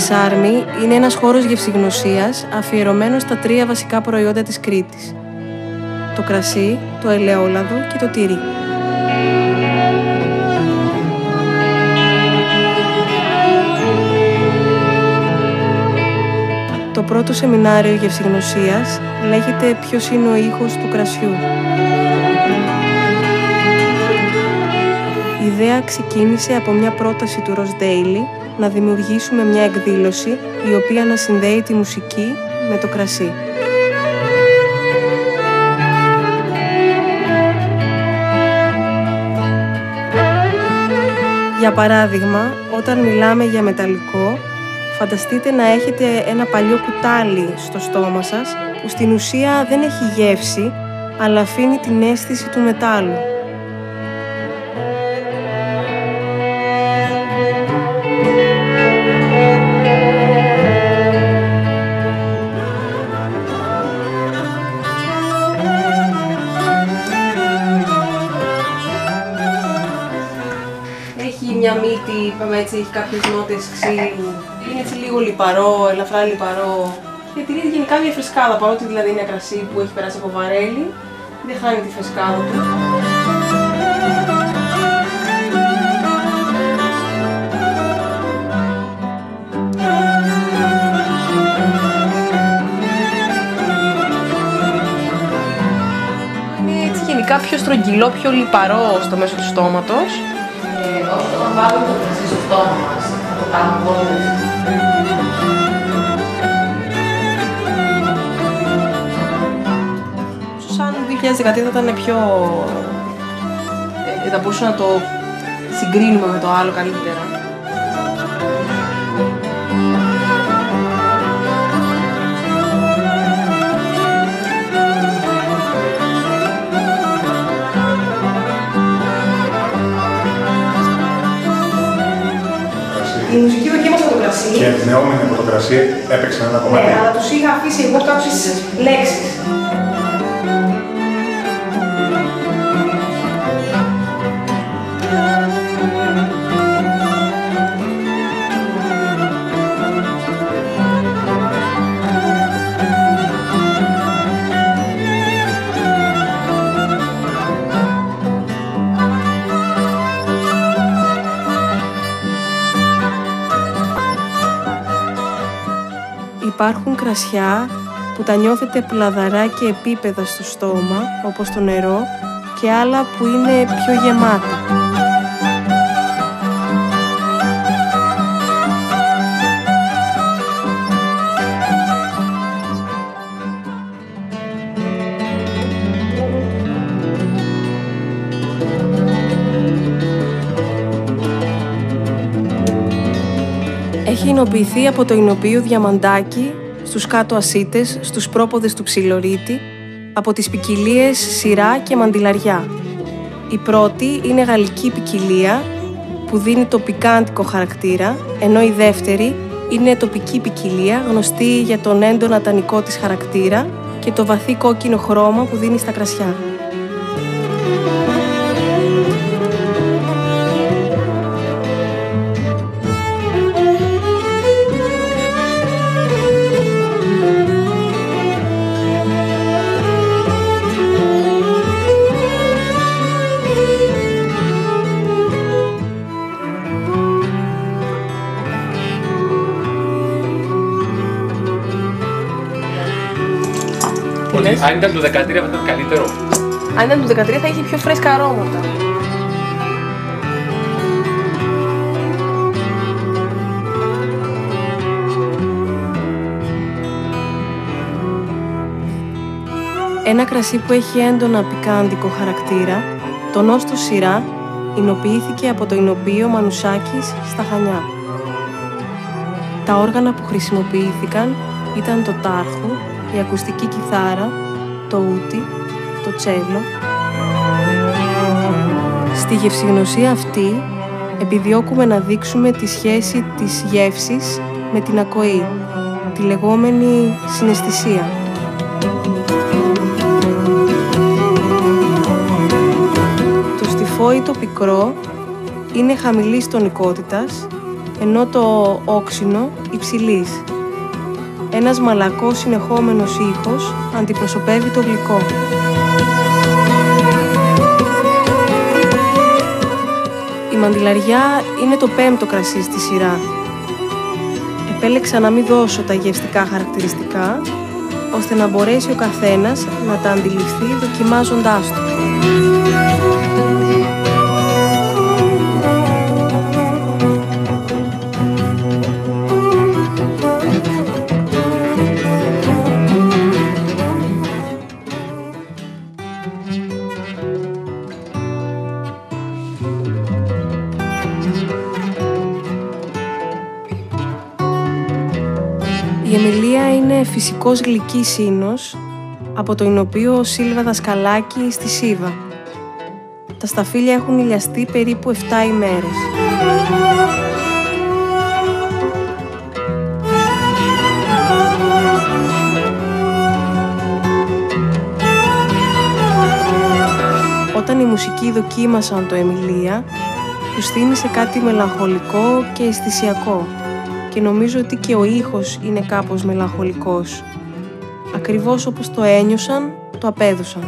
Μεσάρμη είναι ένας χώρος γευσηγνωσίας αφιερωμένος στα 3 βασικά προϊόντα της Κρήτης: το κρασί, το ελαιόλαδο και το τυρί. Το πρώτο σεμινάριο γευσηγνωσίας λέγεται «Ποιος είναι ο ήχος του κρασιού». Η ιδέα ξεκίνησε από μια πρόταση του Ross Daly να δημιουργήσουμε μια εκδήλωση η οποία να συνδέει τη μουσική με το κρασί. Για παράδειγμα, όταν μιλάμε για μεταλλικό, φανταστείτε να έχετε ένα παλιό κουτάλι στο στόμα σας που στην ουσία δεν έχει γεύση, αλλά αφήνει την αίσθηση του μετάλλου. Έχει μια μύτη, είπαμε έτσι, έχει κάποιες νότες ξύλου. Είναι έτσι λίγο λιπαρό, ελαφρά λιπαρό. Και τηρείται γενικά μια φρεσκάδα, παρότι δηλαδή είναι κρασί που έχει περάσει από βαρέλι, δεν χάνει τη φρεσκάδα του. Είναι έτσι γενικά πιο στρογγυλό, πιο λιπαρό στο μέσο του στόματος. Όταν βάλουμε το κρασί στο στόμα μας, θα το κάνουμε όλες. Ίσως αν 2013 θα ήταν πιο... θα μπορούσαμε να το συγκρίνουμε με το άλλο καλύτερα. Η μουσική δοκίμασα το κρασί. Και εμπνεόμενοι από το κρασί έπαιξαν ένα κομμάτι. Ναι, αλλά τους είχα αφήσει εγώ κάποιες λέξεις. Υπάρχουν κρασιά που τα νιώθετε πλαδαρά και επίπεδα στο στόμα, όπως το νερό, και άλλα που είναι πιο γεμάτα. Έχει εινοποιηθεί από το εινοποιείο Διαμαντάκι, στους κάτω ασίτες, στους πρόποδες του Ψιλορίτη, από τις ποικιλίες Συρά και Μαντιλαριά. Η πρώτη είναι γαλλική ποικιλία που δίνει το πικάντικο χαρακτήρα, ενώ η δεύτερη είναι τοπική ποικιλία γνωστή για τον έντονα τανικό της χαρακτήρα και το βαθύ κόκκινο χρώμα που δίνει στα κρασιά. Αν ήταν το 13 θα ήταν καλύτερο. Αν ήταν το 13 θα είχε πιο φρέσκα αρώματα. Ένα κρασί που έχει έντονα πικάντικο χαρακτήρα, το νόστο Συρά, εινοποιήθηκε από το εινοποιείο Μανουσάκης στα Χανιά. Τα όργανα που χρησιμοποιήθηκαν ήταν το τάρχο, η ακουστική κιθάρα, το ούτι, το τσέλο. Στη γευσηγνωσία αυτή επιδιώκουμε να δείξουμε τη σχέση της γεύσης με την ακοή, τη λεγόμενη συναισθησία. Το στιφόιτο πικρό είναι χαμηλής τονικότητας, ενώ το όξινο υψηλής. Ένας μαλακός συνεχόμενος ήχος αντιπροσωπεύει το γλυκό. Η μαντιλαριά είναι το 5ο κρασί στη σειρά. Επέλεξα να μην δώσω τα γευστικά χαρακτηριστικά, ώστε να μπορέσει ο καθένας να τα αντιληφθεί δοκιμάζοντάς το. Η Εμιλία είναι φυσικός γλυκής ίνος από το εινοποιείο Σίλβα Δασκαλάκη στη Σίβα. Τα σταφύλια έχουν ηλιαστεί περίπου 7 ημέρες. Όταν οι μουσικοί δοκίμασαν το Εμιλία, τους θύμισε κάτι μελαγχολικό και αισθησιακό και νομίζω ότι και ο ήχος είναι κάπως μελαγχολικός. Ακριβώς όπως το ένιωσαν, το απέδωσαν.